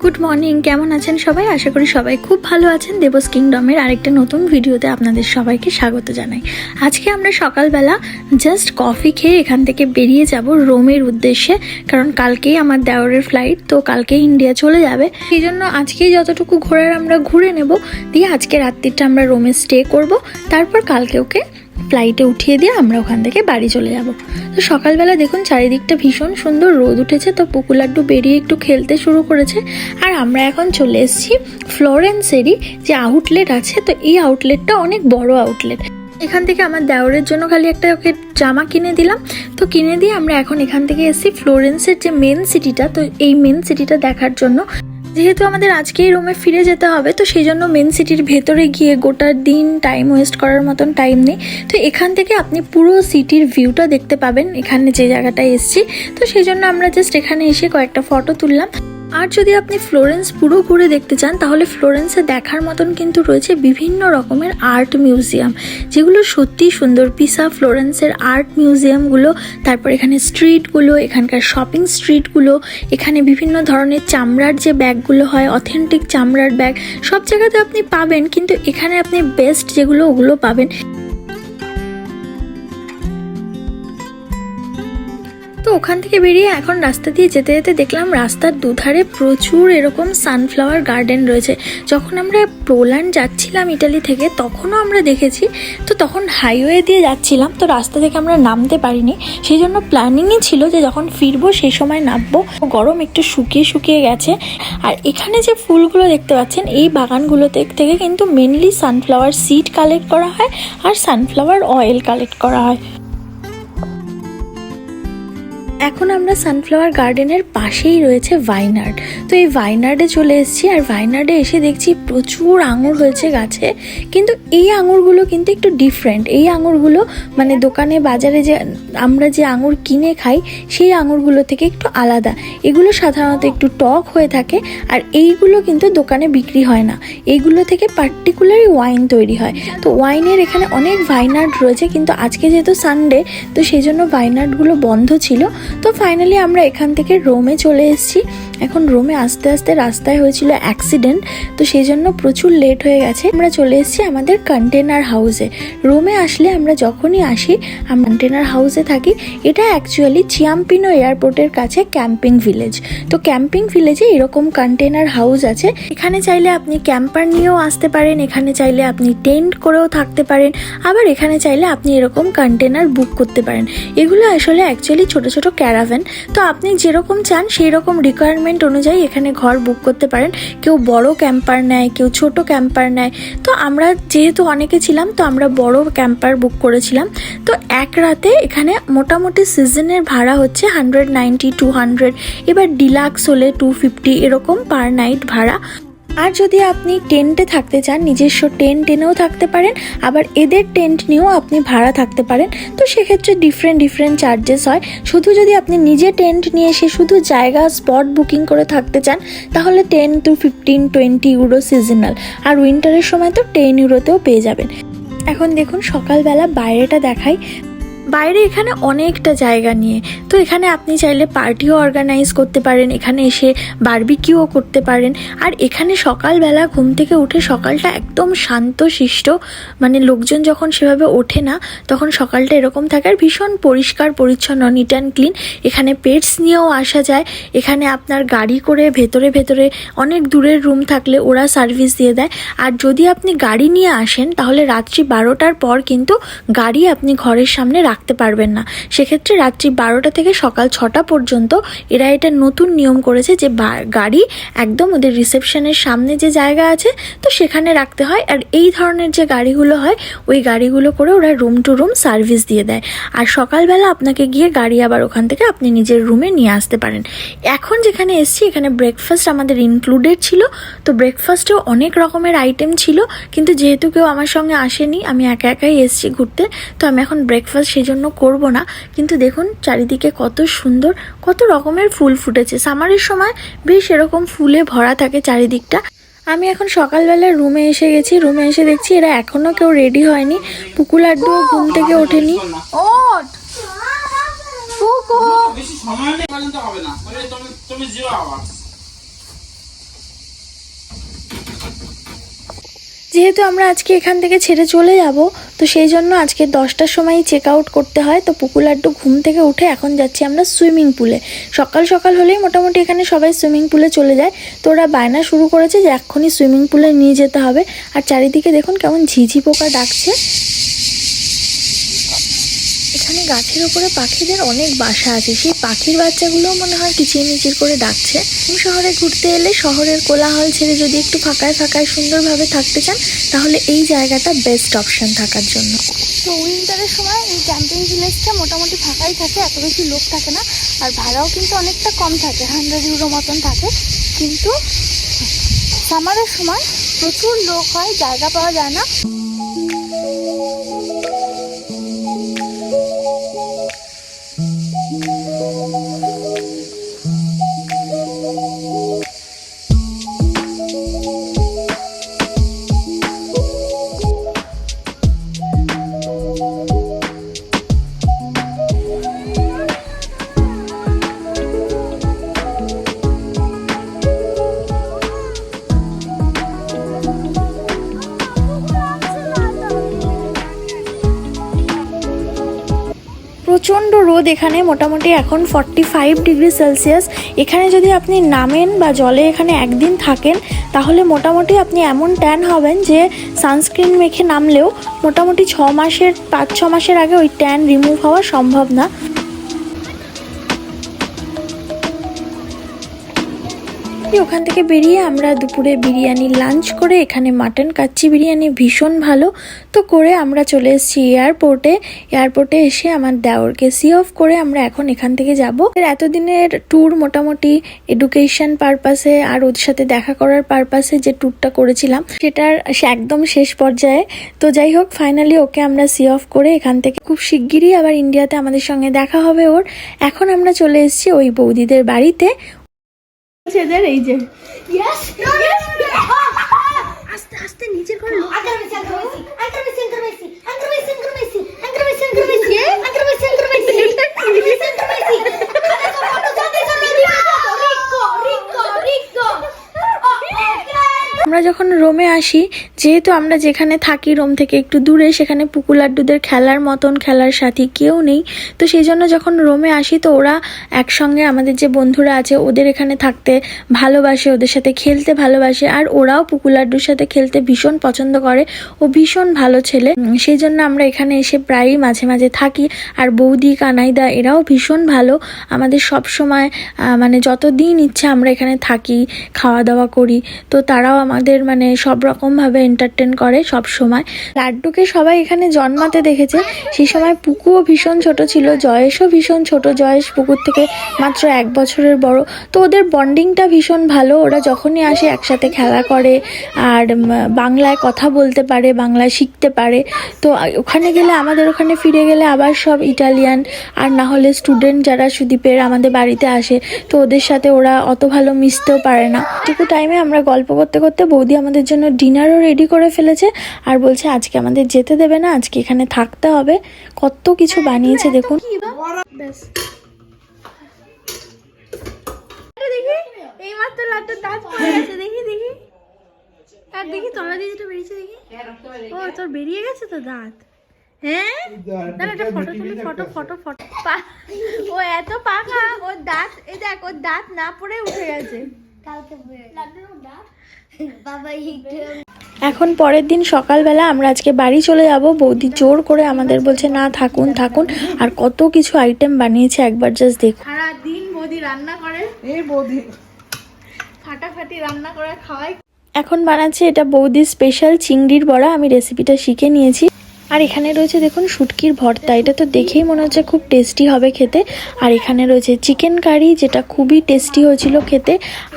Good morning, কেমন আছেন সবাই? আশা করি সবাই খুব ভালো আছেন। দেবস কিংডমের আরেকটা নতুন ভিডিওতে আপনাদের সবাইকে স্বাগত জানাই। আজকে আমরা সকালবেলা জাস্ট কফি খেয়ে এখান থেকে বেরিয়ে যাব রোমের উদ্দেশ্যে, কারণ কালকেই আমার দেওরের ফ্লাইট, তো কালকেই ইন্ডিয়া চলে যাবে। সেই জন্য আজকেই যতটুকু ঘোরার আমরা ঘুরে নেব, দিয়ে আজকে রাত্রিটা আমরা রোমে স্টে করব, তারপর কালকে ওকে ফ্লাইটে উঠিয়ে দিয়ে আমরা ওখান থেকে বাড়ি চলে যাব। তো সকালবেলা দেখুন চারিদিকটা ভীষণ সুন্দর রোদ উঠেছে, তো পুকুলাড্ডু বেরিয়ে একটু খেলতে শুরু করেছে। আর আমরা এখন চলে এসেছি ফ্লোরেন্সেরই যে আউটলেট আছে, তো এই আউটলেটটা অনেক বড় আউটলেট। এখান থেকে আমার দেওরের জন্য খালি একটা ওকে জামা কিনে দিলাম, তো কিনে দিয়ে আমরা এখন এখান থেকে এসেছি ফ্লোরেন্সের যে মেন সিটিটা, তো এই মেন সিটিটা দেখার জন্য। যেহেতু আমাদের আজকেই রোমে ফিরে যেতে হবে, তো সেই জন্য মেন সিটির ভেতরে গিয়ে গোটা দিন টাইম ওয়েস্ট করার মতন টাইম নেই। তো এখান থেকে আপনি পুরো সিটির ভিউটা দেখতে পাবেন এখানে যে জায়গাটায় এসেছি। তো সেই জন্য আমরা জাস্ট এখানে এসে কয়েকটা ফটো তুললাম। আর যদি আপনি ফ্লোরেন্স পুরো ঘুরে দেখতে চান, তাহলে ফ্লোরেন্সে দেখার মতন কিন্তু রয়েছে বিভিন্ন রকমের আর্ট মিউজিয়াম, যেগুলো সত্যিই সুন্দর। পিসা ফ্লোরেন্সের আর্ট মিউজিয়ামগুলো, তারপর এখানে স্ট্রিটগুলো, এখানকার শপিং স্ট্রিটগুলো, এখানে বিভিন্ন ধরনের চামড়ার যে ব্যাগগুলো হয়, অথেন্টিক চামড়ার ব্যাগ সব জায়গাতে আপনি পাবেন, কিন্তু এখানে আপনি বেস্ট যেগুলো ওগুলো পাবেন। তো ওখান থেকে বেরিয়ে এখন রাস্তা দিয়ে যেতে যেতে দেখলাম রাস্তার দুধারে প্রচুর এরকম সানফ্লাওয়ার গার্ডেন রয়েছে। যখন আমরা পোল্যান্ড যাচ্ছিলাম ইটালি থেকে, তখনও আমরা দেখেছি। তো তখন হাইওয়ে দিয়ে যাচ্ছিলাম, তো রাস্তা থেকে আমরা নামতে পারিনি, সেই জন্য প্ল্যানিংই ছিল যে যখন ফিরবো সেই সময় নামবো। গরম একটু শুকিয়ে গেছে। আর এখানে যে ফুলগুলো দেখতে পাচ্ছেন, এই বাগানগুলো থেকে কিন্তু মেনলি সানফ্লাওয়ার সিড কালেক্ট করা হয় আর সানফ্লাওয়ার অয়েল কালেক্ট করা হয়। এখন আমরা সানফ্লাওয়ার গার্ডেনের পাশেই রয়েছে ভাইনার্ড, তো এই ভাইনার্ডে চলে এসেছি। আর ভাইনার্ডে এসে দেখছি প্রচুর আঙুর হয়েছে গাছে, কিন্তু এই আঙুরগুলো কিন্তু একটু ডিফারেন্ট। এই আঙুরগুলো মানে দোকানে বাজারে যে আমরা যে আঙুর কিনে খাই, সেই আঙুরগুলো থেকে একটু আলাদা। এগুলো সাধারণত একটু টক হয়ে থাকে, আর এইগুলো কিন্তু দোকানে বিক্রি হয় না। এইগুলো থেকে পার্টিকুলারই ওয়াইন তৈরি হয়। তো ওয়াইনের এখানে অনেক ভাইনার্ড রয়েছে, কিন্তু আজকে যেহেতু সানডে, তো সেই জন্য ভাইনার্ডগুলো বন্ধ ছিল। তো ফাইনালি আমরা এখান থেকে রোমে চলে এসেছি। এখন রোমে আস্তে আস্তে রাস্তায় হয়েছিল অ্যাক্সিডেন্ট, তো সেই জন্য প্রচুর লেট হয়ে গেছে। আমরা চলে এসেছি আমাদের কন্টেনার হাউসে। রোমে আসলে আমরা যখনই আসি আমরা কন্টেনার হাউসে থাকি। এটা অ্যাকচুয়ালি চিয়াম্পিনো এয়ারপোর্টের কাছে ক্যাম্পিং ভিলেজ। তো ক্যাম্পিং ভিলেজে এরকম কন্টেনার হাউস আছে। এখানে চাইলে আপনি ক্যাম্পার নিয়েও আসতে পারেন, এখানে চাইলে আপনি টেন্ট করেও থাকতে পারেন, আবার এখানে চাইলে আপনি এরকম কন্টেনার বুক করতে পারেন। এগুলো আসলে অ্যাকচুয়ালি ছোট ছোট ক্যারাভ্যান, তো আপনি যেরকম চান সেই রকম রিকোয়ারমেন্ট অনুযায়ী এখানে ঘর বুক করতে পারেন। কেউ বড় ক্যাম্পার নেয়, কেউ ছোট ক্যাম্পার নেয়। তো আমরা যেহেতু অনেকে ছিলাম, তো আমরা বড় ক্যাম্পার বুক করেছিলাম। তো এক রাতে এখানে মোটামুটি সিজনের ভাড়া হচ্ছে 190, 200, এবার ডিলাক্স হলে 250 এরকম পার নাইট ভাড়া। আর যদি আপনি টেন্টে থাকতে চান, নিজস্ব টেন্ট এনেও থাকতে পারেন, আবার এদের টেন্ট নিয়েও আপনি ভাড়া থাকতে পারেন। তো সেক্ষেত্রে ডিফারেন্ট চার্জেস হয়। শুধু যদি আপনি নিজে টেন্ট নিয়ে এসে শুধু জায়গা স্পট বুকিং করে থাকতে চান, তাহলে 10 to 15, 20 ইউরো সিজনাল, আর উইন্টারের সময় তো 10 ইউরোতেও পেয়ে যাবেন। এখন দেখুন সকালবেলা বাইরেটা দেখাই। বাইরে এখানে অনেকটা জায়গা নিয়ে, তো এখানে আপনি চাইলে পার্টিও অর্গানাইজ করতে পারেন, এখানে এসে বারবিকিউও করতে পারেন। আর এখানে সকালবেলা ঘুম থেকে উঠে সকালটা একদম শান্ত শিষ্ট, মানে লোকজন যখন সেভাবে ওঠে না, তখন সকালটা এরকম থাকে। আর ভীষণ পরিষ্কার পরিচ্ছন্ন, নিট অ্যান্ড ক্লিন। এখানে পেটস নিয়েও আসা যায়। এখানে আপনার গাড়ি করে ভেতরে অনেক দূরের রুম থাকলে ওরা সার্ভিস দিয়ে দেয়। আর যদি আপনি গাড়ি নিয়ে আসেন, তাহলে রাত্রি 12টার পর কিন্তু গাড়ি আপনি ঘরের সামনে রাখতে পারবেন না। সেক্ষেত্রে রাত্রি 12টা থেকে সকাল 6টা পর্যন্ত এরা এটা নতুন নিয়ম করেছে যে গাড়ি একদম ওদের রিসেপশনের সামনে যে জায়গা আছে, তো সেখানে রাখতে হয়। আর এই ধরনের যে গাড়িগুলো হয়, ওই গাড়িগুলো করে ওরা রুম টু রুম সার্ভিস দিয়ে দেয়। আর সকালবেলা আপনাকে গিয়ে গাড়ি আবার ওখান থেকে আপনি নিজের রুমে নিয়ে আসতে পারেন। এখন যেখানে এসছি, এখানে ব্রেকফাস্ট আমাদের ইনক্লুডেড ছিল। তো ব্রেকফাস্টেও অনেক রকমের আইটেম ছিল, কিন্তু যেহেতু কেউ আমার সঙ্গে আসেনি, আমি একাই এসছি ঘুরতে, তো আমি এখন ব্রেকফাস্ট সেই জন্য করব না। কিন্তু দেখুন চারিদিকে কত সুন্দর, কত রকমের ফুল ফুটেছে। সামারের সময় বেশ এরকম ফুলে ভরা থাকে চারিদিকটা। আমি এখন সকালবেলা রুমে এসে গেছি। রুমে এসে দেখছি এরা এখনো কেউ রেডি হয়নি। পুকুলাড্ডু ঘুম থেকে ওঠেনি। যেহেতু আমরা আজকে এখান থেকে ছেড়ে চলে যাব, তো সেই জন্য আজকে 10টার সময় চেক আউট করতে হয়। তো পুকু লাড্ডু ঘুম থেকে উঠে এখন যাচ্ছি আমরা সুইমিং পুলে। সকাল সকাল হলেই মোটামুটি এখানে সবাই সুইমিং পুলে চলে যায়। তো ওরা বায়না শুরু করেছে যে এক্ষুনি সুইমিং পুলে নিয়ে যেতে হবে। আর চারিদিকে দেখুন কেমন ঝিঝি পোকা ডাকছে। এখানে গাছের উপরে পাখিদের অনেক বাসা আছে, সেই পাখির বাচ্চাগুলোও মনে হয় কিচিরমিচির করে ডাকছে। শহরে ঘুরতে এলে শহরের কোলাহল ছেড়ে যদি একটু ফাঁকায় ফাঁকায় সুন্দরভাবে থাকতে চান, তাহলে এই জায়গাটা বেস্ট অপশন থাকার জন্য। তো উইন্টারের সময় এই ক্যাম্পিং ভিলেজটা মোটামুটি ফাঁকাই থাকে, এত বেশি লোক থাকে না, আর ভাড়াও কিন্তু অনেকটা কম থাকে, 100 ইউরো মতন থাকে। কিন্তু সামারের সময় প্রচুর লোক হয়, জায়গা পাওয়া যায় না। প্রচণ্ড রোদ এখানে, মোটামুটি এখন 45 ডিগ্রি সেলসিয়াস। এখানে যদি আপনি নামেন বা জলে এখানে একদিন থাকেন, তাহলে মোটামুটি আপনি এমন ট্যান হবেন যে সানস্ক্রিন মেখে নামলেও মোটামুটি 5-6 মাসের আগে ওই ট্যান রিমুভ হওয়া সম্ভব না। ওখান থেকে বেরিয়ে আমরা দুপুরে বিরিয়ানি লাঞ্চ করে, এখানে মাটন কাচ্চি বিরিয়ানি ভীষণ ভালো তো করে আমরা চলে এসেছি এয়ারপোর্টে এসে আমার দেওরকে সি অফ করে আমরা এখন এখান থেকে যাব। এতদিনের ট্যুর মোটামুটি এডুকেশন পারপাসে আর ওদের সাথে দেখা করার পারপাসে যে ট্যুরটা করেছিলাম সেটার একদম শেষ পর্যায়ে। তো যাই হোক, ফাইনালি ওকে আমরা সি অফ করে এখান থেকে খুব শিগগিরই আবার ইন্ডিয়াতে আমাদের সঙ্গে দেখা হবে ওর। এখন আমরা চলে এসেছি ওই বৌদিদের বাড়িতে। এই যে আস্তে আস্তে নিচের ঘরে আমরা যখন রোমে আসি, যেহেতু আমরা যেখানে থাকি রোম থেকে একটু দূরে, সেখানে পুকু লাড্ডুদের খেলার মতন খেলার সাথী কেউ নেই। তো সেই জন্য যখন রোমে আসি, তো ওরা একসঙ্গে আমাদের যে বন্ধুরা আছে ওদের এখানে থাকতে ভালোবাসে, ওদের সাথে খেলতে ভালোবাসে, আর ওরাও পুকু লাড্ডুর সাথে খেলতে ভীষণ পছন্দ করে। ও ভীষণ ভালো ছেলে, সেই জন্য আমরা এখানে এসে প্রায়ই মাঝে মাঝে থাকি। আর বৌদি কানাইদা এরাও ভীষণ ভালো, আমাদের সব সময় মানে যতদিন ইচ্ছা আমরা এখানে থাকি, খাওয়া দাওয়া করি। তো তারাও আমাদের মানে সব রকমভাবে এন্টারটেন করে সব সময়। লাড্ডুকে সবাই এখানে জন্মাতে দেখেছে, সেই সময় পুকুও ভীষণ ছোট ছিল, জয়েশও ভীষণ ছোট, জয়েশ পুকুর থেকে মাত্র 1 বছরের বড়। তো ওদের বন্ডিংটা ভীষণ ভালো, ওরা যখনই আসে একসাথে খেলা করে, আর বাংলায় কথা বলতে পারে, বাংলায় শিখতে পারে। তো ওখানে গেলে, আমাদের ওখানে ফিরে গেলে আবার সব ইটালিয়ান, আর না হলে স্টুডেন্ট যারা সুদীপের আমাদের বাড়িতে আসে, তো ওদের সাথে ওরা অত ভালো মিশতেও পারে না। টুকু টাইমে আমরা গল্প করতে করতে বৌদি আমাদের জন্য ডিনারও রেডি করে ফেলেছে, আর বলছে আজকে আমাদের যেতে দেবে না, আজকে এখানে থাকতে হবে। কত কিছু বানিয়েছে দেখুন। এই মাত্র লাড্ডুর দাঁত পড়ে গেছে, দেখি দেখি আর দেখি তলা দিয়ে যেটা বেরিয়েছে দেখি। ও তোর বেরিয়ে গেছে তো দাঁত? হ্যাঁ, দাঁড়া একটা ফটো তুলি, ফটো। ও এত পাকা, ওর দাঁত, এই দেখ ওর দাঁত না পড়ে উঠে গেছে। এখন পরের দিন সকালবেলা আমরা আজকে বাড়ি চলে যাব। বৌদি জোর করে আমাদের বলছে না থাকুন, আর কত কিছু আইটেম বানিয়েছে একবার জাস্ট দেখো। সারা দিন বৌদি রান্না করে, এই বৌদি ফাটাফাটি রান্না করে খাওয়াই। এখন বানাচ্ছে এটা বৌদির স্পেশাল চিংড়ির বড়া, আমি রেসিপিটা শিখে নিয়েছি। আর এখানে রয়েছে দেখুন শুটকির ভর্তা, এটা তো দেখেই মনে হচ্ছে খুব টেস্টি হবে খেতে। আর এখানে রয়েছে চিকেন কারি, যেটা খুবই টেস্টি হয়েছিল খেতে।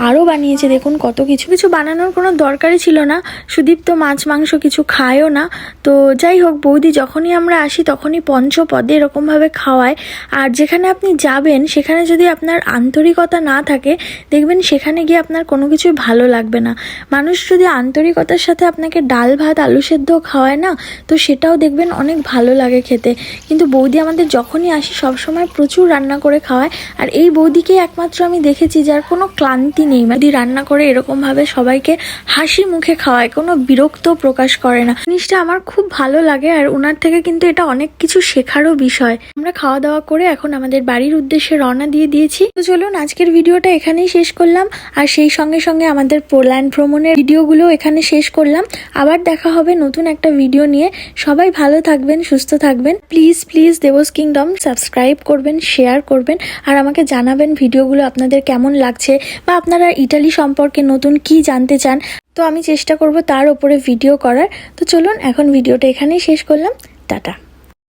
আরও বানিয়েছে দেখুন কত কিছু বানানোর কোনো দরকারই ছিল না, সুদীপ তো মাছ মাংস কিছু খায়ও না। তো যাই হোক, বৌদি যখনই আমরা আসি তখনই পঞ্চপদে এরকমভাবে খাওয়ায়। আর যেখানে আপনি যাবেন সেখানে যদি আপনার আন্তরিকতা না থাকে, দেখবেন সেখানে গিয়ে আপনার কোনো কিছুই ভালো লাগবে না। মানুষ যদি আন্তরিকতার সাথে আপনাকে ডাল ভাত আলু সেদ্ধ খাওয়ায় না, তো সেটাও দেখবেন অনেক ভালো লাগে খেতে। কিন্তু বৌদি আমাদের যখনই আসি সবসময় প্রচুর রান্না করে খাওয়ায়। আর এই বৌদিকে একমাত্র আমি দেখেছি যার কোনো ক্লান্তি নেই, বৌদি রান্না করে এরকমভাবে সবাইকে হাসি মুখে খাওয়ায়, কোনো বিরক্ত প্রকাশ করে না। জিনিসটা আমার খুব ভালো লাগে আর ওনার থেকে কিন্তু এটা অনেক কিছু শেখারও বিষয়। আমরা খাওয়া দাওয়া করে এখন আমাদের বাড়ির উদ্দেশ্যে রওনা দিয়ে দিয়েছি। তো চলুন আজকের ভিডিওটা এখানেই শেষ করলাম, আর সেই সঙ্গে সঙ্গে আমাদের পোল্যান্ড ভ্রমণের ভিডিওগুলো এখানে শেষ করলাম। আবার দেখা হবে নতুন একটা ভিডিও নিয়ে। সবাই ভালো থাকবেন, সুস্থ থাকবেন। প্লিজ প্লিজ দেবস কিংডম সাবস্ক্রাইব করবেন, শেয়ার করবেন, আর আমাকে জানাবেন ভিডিওগুলো আপনাদের কেমন লাগছে বা আপনারা ইটালি সম্পর্কে নতুন কি জানতে চান। তো আমি চেষ্টা করব তার উপরে ভিডিও করার। তো চলুন এখন ভিডিওটা এখানেই শেষ করলাম। টাটা।